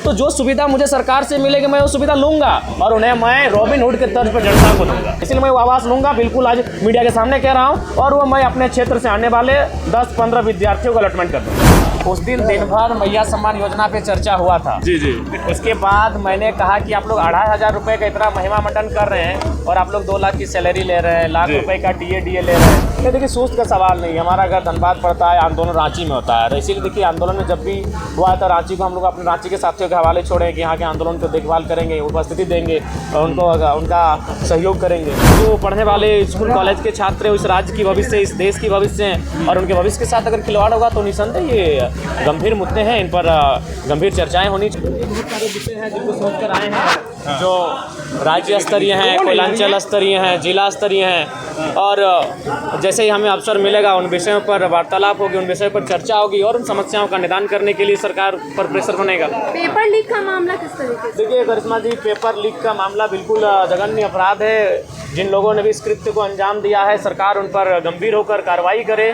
तो जो सुविधा मुझे सरकार से मिलेगी मैं वो सुविधा लूंगा और उन्हें मैं रॉबिनहुड के तर्ज पर जनता को दूंगा। इसलिए मैं वो आवास लूंगा, बिल्कुल आज मीडिया के सामने कह रहा हूँ, और वो मैं अपने क्षेत्र से आने वाले 10-15 विद्यार्थियों को अलॉटमेंट कर दूंगा। उस दिन भर मैया सम्मान योजना पे चर्चा हुआ था। जी जी। उसके बाद मैंने कहा कि आप लोग 2500 रुपये का इतना महिमा मंडन कर रहे हैं और आप लोग 2 लाख की सैलरी ले रहे हैं, लाख रुपए का DA ले रहे हैं। ये देखिए सूझ का सवाल नहीं, हमारा घर धनबाद पड़ता है, आंदोलन रांची में होता है। इसीलिए देखिए आंदोलन में जब भी हुआ था रांची को हम लोग अपने रांची के साथियों के हवाले छोड़े कि यहाँ के आंदोलन को देखभाल करेंगे, उपस्थिति देंगे और उनका सहयोग करेंगे। जो पढ़ने वाले स्कूल कॉलेज के छात्र इस राज्य की भविष्य, इस देश की भविष्य हैं और उनके भविष्य के साथ अगर खिलवाड़ होगा तो निसंदेह ये गंभीर मुद्दे हैं, इन पर गंभीर चर्चाएं होनी चाहिए। बहुत सारे मुद्दे हैं जिनको सोचकर आए हैं, जो राज्य स्तरीय हैं, कोयलांचल स्तरीय हैं, जिला स्तरीय हैं, और जैसे ही हमें अवसर मिलेगा उन विषयों पर वार्तालाप होगी, उन विषयों पर चर्चा होगी और उन समस्याओं का निदान करने के लिए सरकार पर प्रेशर बनेगा। पेपर लीक का मामला किस तरीके से? देखिए करिश्मा जी, पेपर लीक का मामला बिल्कुल जघन्य अपराध है। जिन लोगों ने भी इस कृत्य को अंजाम दिया है, सरकार उन पर गंभीर होकर कार्रवाई करे,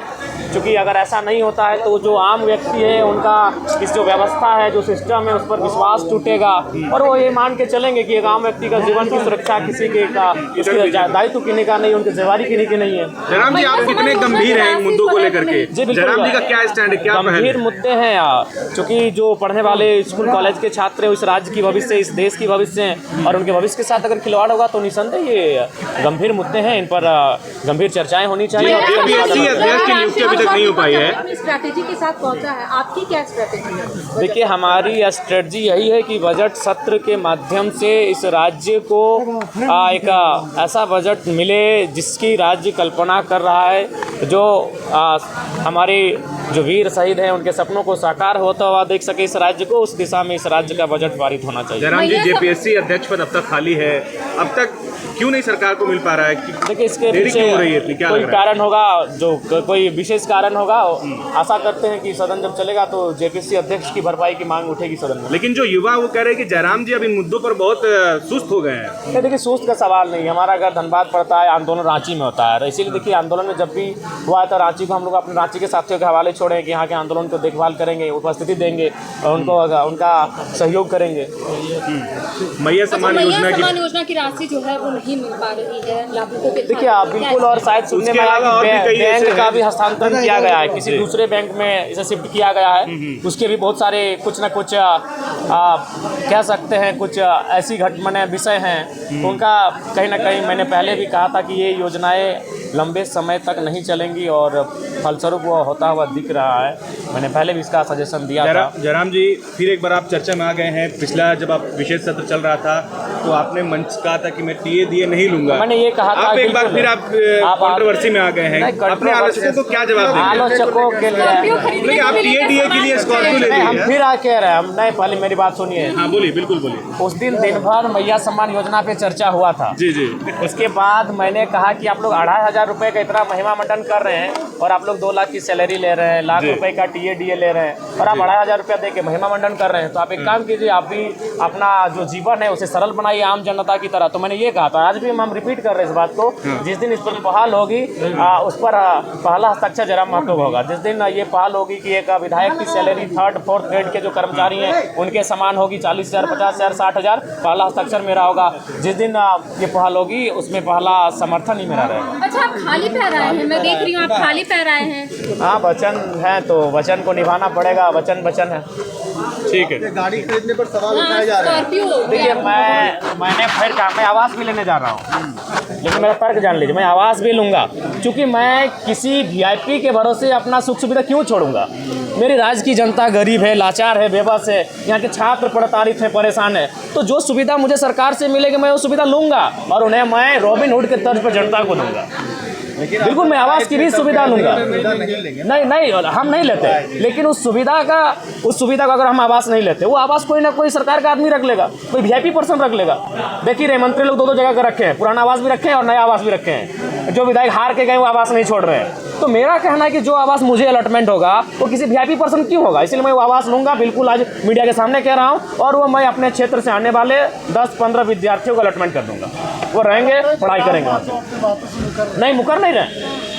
क्योंकि अगर ऐसा नहीं होता है तो जो आम व्यक्ति है उनका इस जो व्यवस्था है, जो सिस्टम है, उस पर विश्वास टूटेगा और वो ये मान के चलेंगे कि एक आम व्यक्ति का जीवन की सुरक्षा किसी के का उसके दायित्व किन्हीं का नहीं, उनकी जिम्मेदारी किन्हीं की नहीं है। जयराम जी, आप कितने गंभीर हैं इन मुद्दों को लेकर के? जयराम जी का क्या स्टैंड है, क्या गंभीर मुद्दे हैं क्योंकि जो पढ़ने वाले स्कूल कॉलेज के छात्र इस राज्य की भविष्य, इस देश की भविष्य हैं और उनके भविष्य के साथ अगर खिलवाड़ होगा तो निसंदेह ये गंभीर मुद्दे हैं, इन पर गंभीर चर्चाएं होनी चाहिए। अध्यक्ष की नियुक्ति अभी तक नहीं हो पाई है। स्ट्रैटेजी के साथ पहुंचा है, आपकी क्या स्ट्रैटेजी है? देखिए हमारी स्ट्रेटजी यही है कि बजट सत्र के माध्यम से इस राज्य को एक ऐसा बजट मिले जिसकी राज्य कल्पना कर रहा है, जो हमारे जो वीर शहीद हैं उनके सपनों को साकार होता हुआ देख सके इस राज्य को, उस दिशा में इस राज्य का बजट पारित होना चाहिए। जयराम जी, JPSC अध्यक्ष पद अब तक खाली है, अब तक क्यों नहीं सरकार को मिल पा रहा है? देखिए इसके पीछे कोई कारण होगा, जो कोई विशेष कारण होगा। आशा करते हैं कि सदन जब चलेगा तो JPSC अध्यक्ष की भरपाई की मांग उठेगी सदन में। लेकिन जो युवा वो कह रहे हैं कि जयराम जी अब इन मुद्दों पर बहुत सुस्त हो गए हैं। देखिए सूझ का सवाल नहीं, हमारा घर धनबाद पड़ता है, आंदोलन रांची में होता है। इसीलिए देखिए आंदोलन में जब भी हुआ था रांची को हम लोग अपने रांची के साथियों के हवाले छोड़े कि यहाँ के आंदोलन को देखभाल करेंगे, उपस्थिति देंगे और उनका सहयोग करेंगे। मैया सम्मान योजना की राशि जो है वो नहीं मिल पा रही है लाभुकों के। देखिए आप बिल्कुल, और शायद सुनने में आया कि बैंक का भी हस्तांतरण किया गया है, किसी दूसरे बैंक में इसे शिफ्ट किया गया है। उसके भी बहुत सारे कुछ ना कुछ कह सकते हैं कुछ ऐसी घटनाएं विषय हैं, तो उनका कहीं ना कहीं मैंने पहले भी कहा था कि ये योजनाएं लंबे समय तक नहीं चलेंगी और फलस्वरूप वो होता हुआ दिख रहा है। मैंने पहले भी इसका सजेशन दिया था। जयराम जी, फिर एक बार आप चर्चा में आ गए हैं। पिछला जब आप विशेष सत्र चल रहा था तो आपने मंच कहा था कि मैं DA नहीं लूंगा। मैंने ये कहा था, आप एक बार फिर आप कंट्रोवर्सी में आ गए हैं। अपने आलोचकों को क्या जवाब देंगे? आलोचकों के लिए आप DA के लिए स्कॉर्पियो ले हम फिर कह रहे हैं, हम नहीं, पहले मेरी बात सुनिए। हाँ बोलिए, बिल्कुल बोलिए। उस दिन भर मैया सम्मान योजना पे चर्चा हुआ था। जी जी। उसके बाद मैंने कहा कि आप लोग 2500 रुपये का इतना महिमा मंडन कर रहे हैं और आप लोग 2 लाख की सैलरी ले रहे हैं, लाख रुपए का DA ले रहे हैं और आप 2500 रुपया दे के महिमा मंडन कर रहे हैं, तो आप एक काम कीजिए, आप भी अपना जो जीवन है उसे सरल बनाइए आम जनता की तरह। तो मैंने ये कहा था, आज भी हम रिपीट कर रहे हैं इस बात को। जिस दिन इस पर पहल होगी उस पर पहला हस्ताक्षर जयराम महतो होगा। जिस दिन ये पहल होगी कि एक विधायक की सैलरी 3rd 4th ग्रेड के जो कर्मचारी हैं उनके समान होगी, 40,000, 50,000, 60,000, पहला हस्ताक्षर मेरा होगा। जिस दिन ये पहल होगी उसमें पहला समर्थन ही मेरा रहेगा। अच्छा, आप खाली पैर आए हैं, मैं देख रही हूँ आप खाली पैर आए हैं। हाँ, वचन है तो वचन को निभाना पड़ेगा, वचन है। ठीक है। गाड़ी खरीदने पर सवाल उठाए जा रहे हैं। देखिए मैंने फिर कहा मैं आवास भी लेने जा रहा हूँ, लेकिन मेरा तर्क जान लीजिए, मैं आवास भी लूँगा क्योंकि मैं किसी VIP के भरोसे अपना सुख सुविधा क्यों छोड़ूंगा। मेरी राज्य की जनता गरीब है, लाचार है, बेबस है, यहाँ के छात्र प्रताड़ित हैं, परेशान है, तो जो सुविधा मुझे सरकार से मिलेगी मैं वो सुविधा लूँगा और उन्हें मैं रॉबिनहुड के तर्ज पर जनता को दूंगा। बिल्कुल मैं आवास की भी सुविधा लूंगा। नहीं हम नहीं लेते, लेकिन उस सुविधा को अगर हम आवास नहीं लेते, वो आवास कोई ना कोई सरकार का आदमी रख लेगा, कोई VIP पर्सन रख लेगा। देखिए रहे मंत्री लोग 2-2 जगह का रखे हैं, पुराना आवास भी रखे हैं और नया आवास भी रखे हैं। जो विधायक हार के गए वो आवास नहीं छोड़ रहे हैं। तो मेरा कहना है कि जो आवास मुझे अलॉटमेंट होगा वो किसी VIP पर्सन क्यों होगा, इसलिए मैं वो आवास लूंगा, बिल्कुल आज मीडिया के सामने कह रहा हूँ, और वो मैं अपने क्षेत्र से आने वाले 10-15 विद्यार्थियों को अलॉटमेंट कर दूंगा। वो रहेंगे, पढ़ाई करेंगे वहाँ से। नहीं, मुकर नहीं रहे,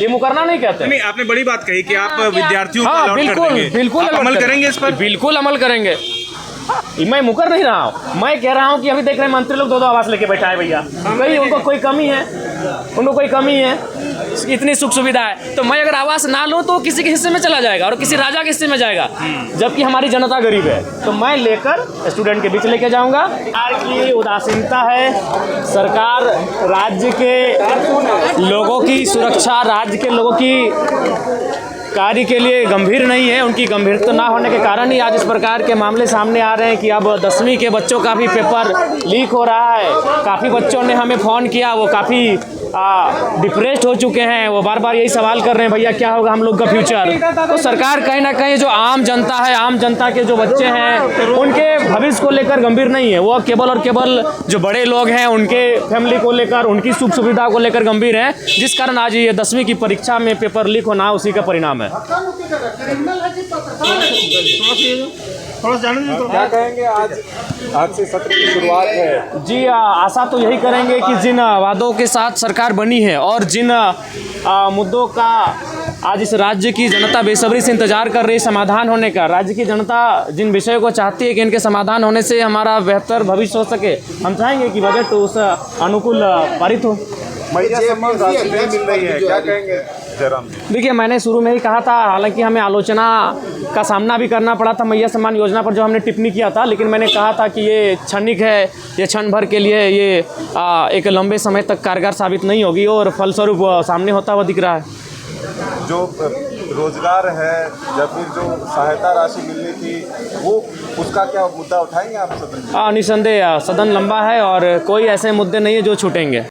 ये मुकरना नहीं कहते। नहीं, आपने बड़ी बात कही कि आप विद्यार्थियों को हाँ, अलॉट कर देंगे। बिल्कुल अमल करेंगे इस पर? बिल्कुल अमल करेंगे। मैं मुकर नहीं रहा हूँ, मैं कह रहा हूँ कि अभी देख रहे हैं मंत्री लोग 2-2 आवास लेके बैठा है भैया, कहीं उनको कोई कमी है, उनको कोई कमी है, इतनी सुख सुविधा है, तो मैं अगर आवास ना लूँ तो किसी के हिस्से में चला जाएगा और किसी राजा के हिस्से में जाएगा, जबकि हमारी जनता गरीब है। तो मैं लेकर स्टूडेंट के बीच लेके जाऊंगा। सरकार की उदासीनता है, सरकार राज्य के लोगों की सुरक्षा, राज्य के लोगों की कार्य के लिए गंभीर नहीं है, उनकी गंभीरता ना होने के कारण ही आज इस प्रकार के मामले सामने आ रहे हैं कि अब 10वीं के बच्चों का भी पेपर लीक हो रहा है। काफ़ी बच्चों ने हमें फ़ोन किया, वो काफ़ी डिप्रेस्ड हो चुके हैं, वो बार बार यही सवाल कर रहे हैं भैया क्या होगा हम लोग का फ्यूचर। तो सरकार कहीं ना कहीं जो आम जनता है, आम जनता के जो बच्चे हैं उनके भविष्य को लेकर गंभीर नहीं है, वो केवल और केवल जो बड़े लोग हैं उनके फैमिली को लेकर, उनकी सुख सुविधा को लेकर गंभीर है, जिस कारण आज ये 10वीं की परीक्षा में पेपर लीक होना उसी का परिणाम है। क्या कहेंगे, आज से सत्र की शुरुआत है जी। आशा तो यही करेंगे कि जिन वादों के साथ सरकार बनी है और जिन मुद्दों का आज इस राज्य की जनता बेसब्री से इंतजार कर रही समाधान होने का, राज्य की जनता जिन विषयों को चाहती है कि इनके समाधान होने से हमारा बेहतर भविष्य हो सके, हम चाहेंगे कि बजट उस अनुकूल पारित हो। मैया सम्मान राशि नहीं मिल रही है, क्या कहेंगे जयराम जी? देखिए, मैंने शुरू में ही कहा था, हालांकि हमें आलोचना का सामना भी करना पड़ा था मैया सम्मान योजना पर जो हमने टिप्पणी किया था, लेकिन मैंने कहा था कि ये क्षणिक है, ये क्षण भर के लिए, ये एक लंबे समय तक कारगर साबित नहीं होगी और फलस्वरूप सामने होता हुआ दिख रहा है। जो रोजगार है या फिर जो सहायता राशि मिलनी थी वो उसका क्या मुद्दा उठाएंगे आप सदन में? निसंदेह सदन लंबा है और कोई ऐसे मुद्दे नहीं है जो छूटेंगे।